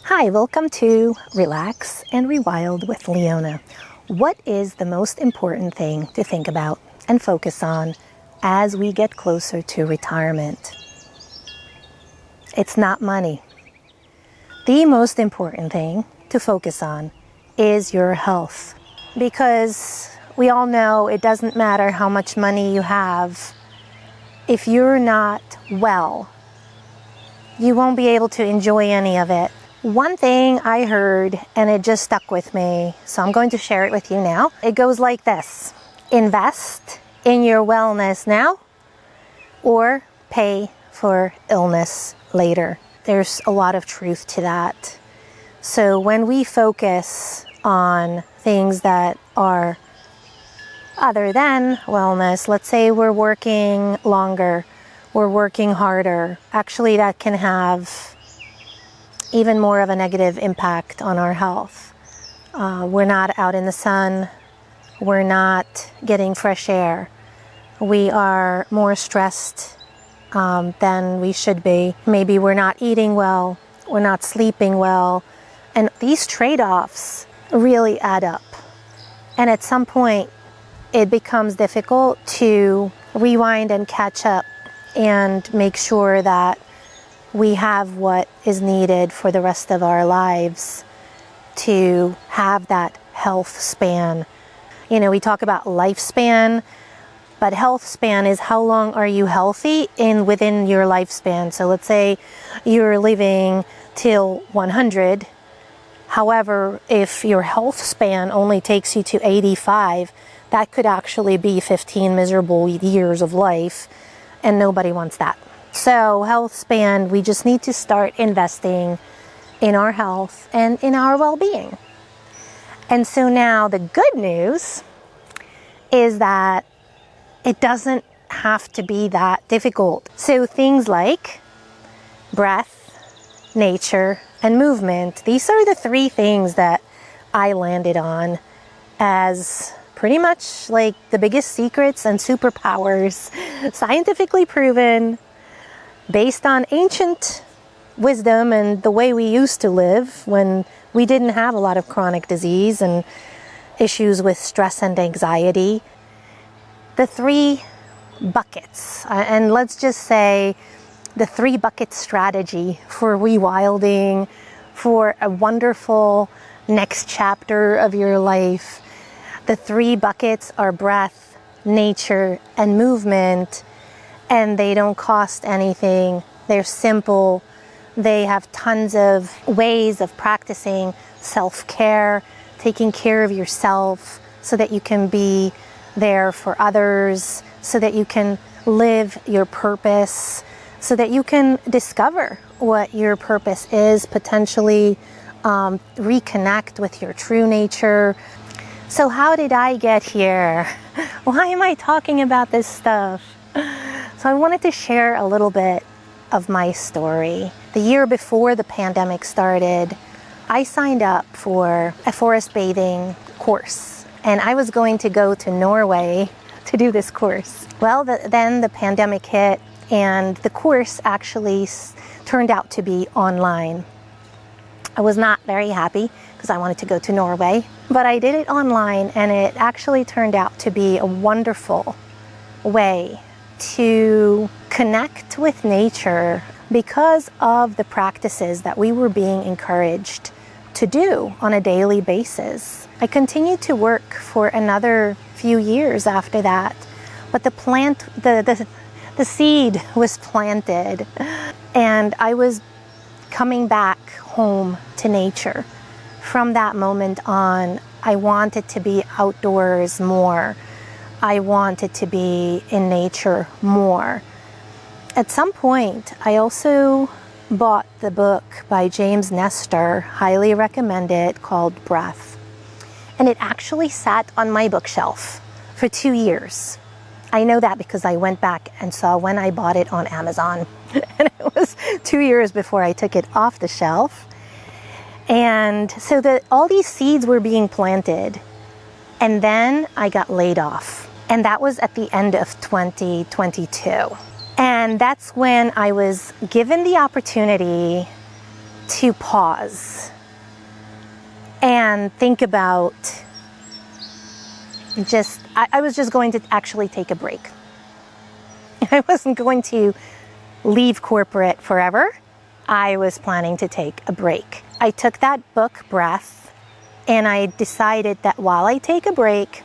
Hi, welcome to Relax and Rewild with Leona. What is the most important thing to think about and focus on as we get closer to retirement? It's not money. The most important thing to focus on is your health, because we all know it doesn't matter how much money you have. If you're not well, you won't be able to enjoy any of it. One thing I heard, and it just stuck with me, so I'm going to share it with you now. It goes like this: invest in your wellness now, or pay for illness later. There's a lot of truth to that. So when we focus on things that are other than wellness, let's say we're working longer, we're working harder, actually that can have even more of a negative impact on our health. We're not out in the sun, we're not getting fresh air, we are more stressed than we should be. Maybe we're not eating well, we're not sleeping well, and these trade-offs really add up. And at some point, it becomes difficult to rewind and catch up and make sure that we have what is needed for the rest of our lives to have that health span. You know, we talk about lifespan, but health span is how long are you healthy within your lifespan. So let's say you're living till 100. However, if your health span only takes you to 85, that could actually be 15 miserable years of life, and nobody wants that. So health span, we just need to start investing in our health and in our well-being. And so now the good news is that it doesn't have to be that difficult. So things like breath, nature, and movement, these are the three things that I landed on as pretty much like the biggest secrets and superpowers, scientifically proven, based on ancient wisdom and the way we used to live when we didn't have a lot of chronic disease and issues with stress and anxiety. The three buckets, and let's just say the 3-bucket strategy for rewilding, for a wonderful next chapter of your life. The 3 buckets are breath, nature, and movement, and they don't cost anything. They're simple. They have tons of ways of practicing self-care, taking care of yourself so that you can be there for others, so that you can live your purpose, so that you can discover what your purpose is, potentially reconnect with your true nature. So how did I get here? Why am I talking about this stuff? So I wanted to share a little bit of my story. The year before the pandemic started, I signed up for a forest bathing course, and I was going to go to Norway to do this course. Well, then the pandemic hit, and the course actually turned out to be online. I was not very happy because I wanted to go to Norway, but I did it online, and it actually turned out to be a wonderful way to connect with nature because of the practices that we were being encouraged to do on a daily basis. I continued to work for another few years after that, but the seed was planted, and I was coming back home to nature. From that moment on, I wanted to be outdoors more. I wanted to be in nature more. At some point, I also bought the book by James Nestor, highly recommend it, called Breath. And it actually sat on my bookshelf for 2 years. I know that because I went back and saw when I bought it on Amazon. And it was 2 years before I took it off the shelf. And so all these seeds were being planted. And then I got laid off. And that was at the end of 2022. And that's when I was given the opportunity to pause and think about I was just going to actually take a break. I wasn't going to leave corporate forever. I was planning to take a break. I took that book, Breath, and I decided that while I take a break,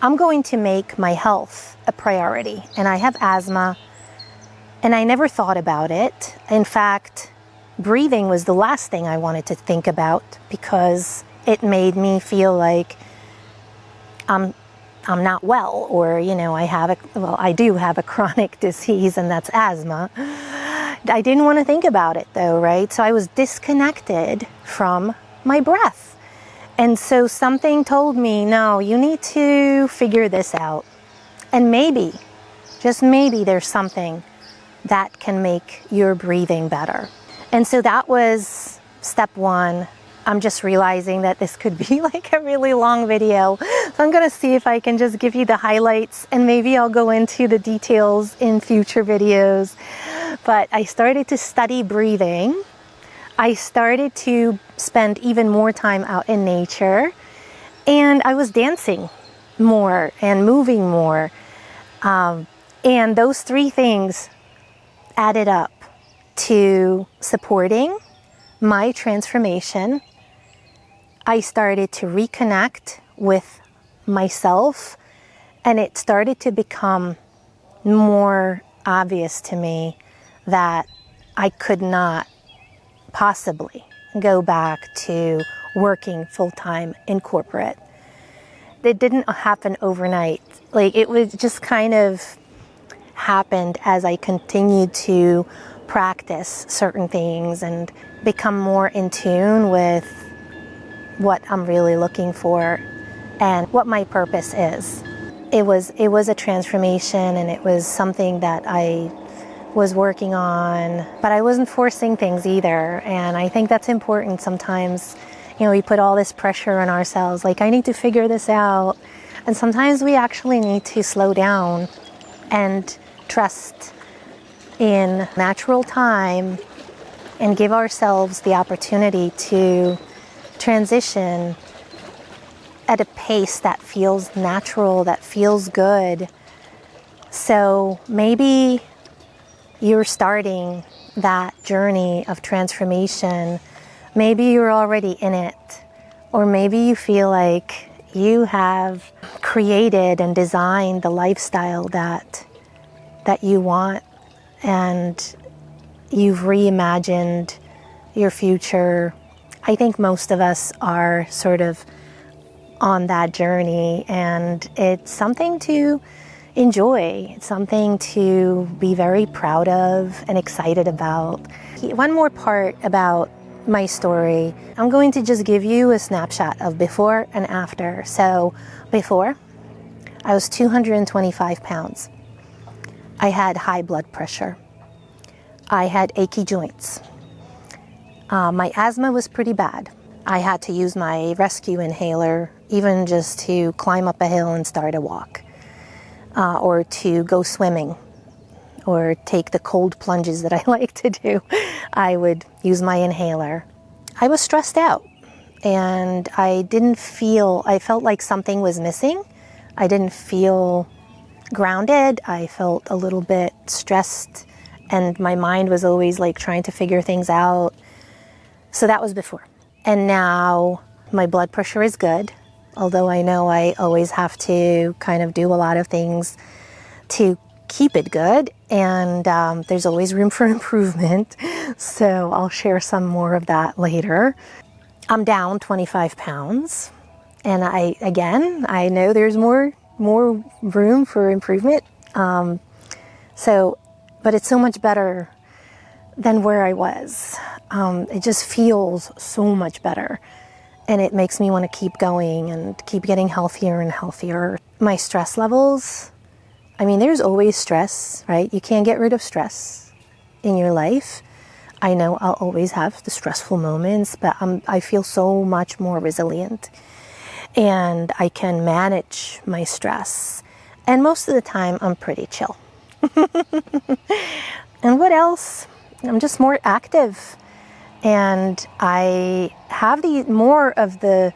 I'm going to make my health a priority. And I have asthma, and I never thought about it. In fact, breathing was the last thing I wanted to think about because it made me feel like I'm not well, or, I do have a chronic disease, and that's asthma. I didn't want to think about it though, right? So I was disconnected from my breath. And so something told me, no, you need to figure this out. And maybe, just maybe, there's something that can make your breathing better. And so that was step one. I'm just realizing that this could be like a really long video. So I'm going to see if I can just give you the highlights, and maybe I'll go into the details in future videos. But I started to study breathing. I started to spend even more time out in nature, and I was dancing more and moving more. And those three things added up to supporting my transformation. I started to reconnect with myself, and it started to become more obvious to me that I could not possibly go back to working full-time in corporate. It didn't happen overnight. Like, it was just kind of happened as I continued to practice certain things and become more in tune with what I'm really looking for and what my purpose is. It was a transformation, and it was something that I was working on, but I wasn't forcing things either. And I think that's important sometimes. We put all this pressure on ourselves, like, I need to figure this out. And sometimes we actually need to slow down and trust in natural time and give ourselves the opportunity to transition at a pace that feels natural, that feels good. So maybe you're starting that journey of transformation. Maybe you're already in it, or maybe you feel like you have created and designed the lifestyle that you want, and you've reimagined your future. I think most of us are sort of on that journey, and it's something to enjoy. It's something to be very proud of and excited about. One more part about my story. I'm going to just give you a snapshot of before and after. So before, I was 225 pounds. I had high blood pressure. I had achy joints. My asthma was pretty bad. I had to use my rescue inhaler even just to climb up a hill and start a walk. Or to go swimming, or take the cold plunges that I like to do. I would use my inhaler. I was stressed out, and I felt like something was missing. I didn't feel grounded. I felt a little bit stressed, and my mind was always like trying to figure things out. So that was before. And now my blood pressure is good. Although I know I always have to kind of do a lot of things to keep it good, and there's always room for improvement. So I'll share some more of that later. I'm down 25 pounds, and I know there's more room for improvement. But it's so much better than where I was. It just feels so much better. And it makes me want to keep going and keep getting healthier and healthier. My stress levels, there's always stress, right? You can't get rid of stress in your life. I know I'll always have the stressful moments, but I feel so much more resilient. And I can manage my stress. And most of the time, I'm pretty chill. And what else? I'm just more active. And I have more of the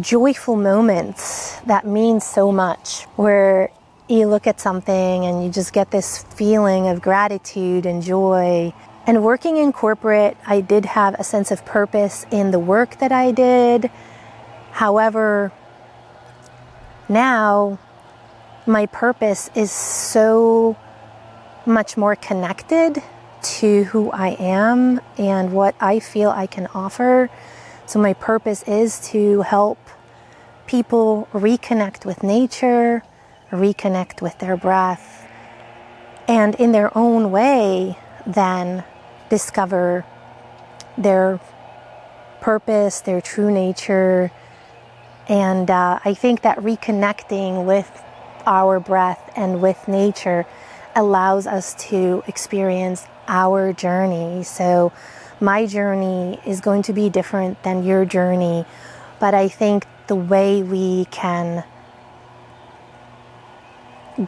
joyful moments that mean so much, where you look at something and you just get this feeling of gratitude and joy. And working in corporate, I did have a sense of purpose in the work that I did. However, now my purpose is so much more connected to who I am and what I feel I can offer. So my purpose is to help people reconnect with nature, reconnect with their breath, and in their own way then discover their purpose, their true nature. And I think that reconnecting with our breath and with nature allows us to experience our journey. So my journey is going to be different than your journey, but I think the way we can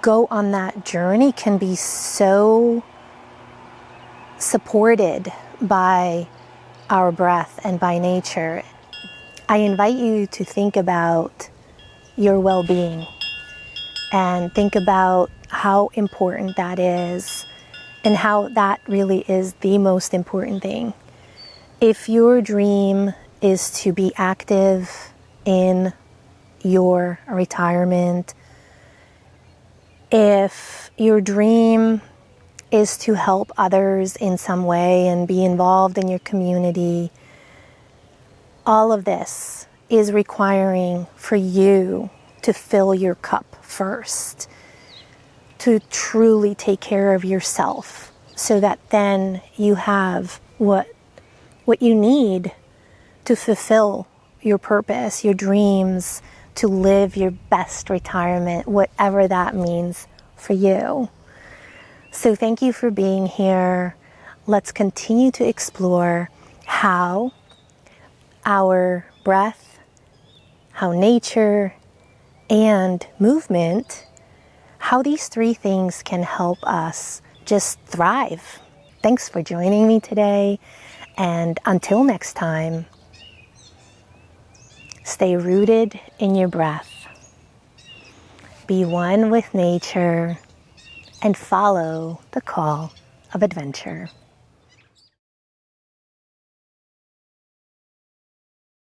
go on that journey can be so supported by our breath and by nature. I invite you to think about your well-being and think about how important that is and how that really is the most important thing. If your dream is to be active in your retirement, if your dream is to help others in some way and be involved in your community, all of this is requiring for you to fill your cup first, to truly take care of yourself so that then you have what you need to fulfill your purpose, your dreams, to live your best retirement, whatever that means for you. So thank you for being here. Let's continue to explore how our breath, how nature, and movement, how these three things can help us just thrive. Thanks for joining me today, and until next time, stay rooted in your breath, be one with nature, and follow the call of adventure.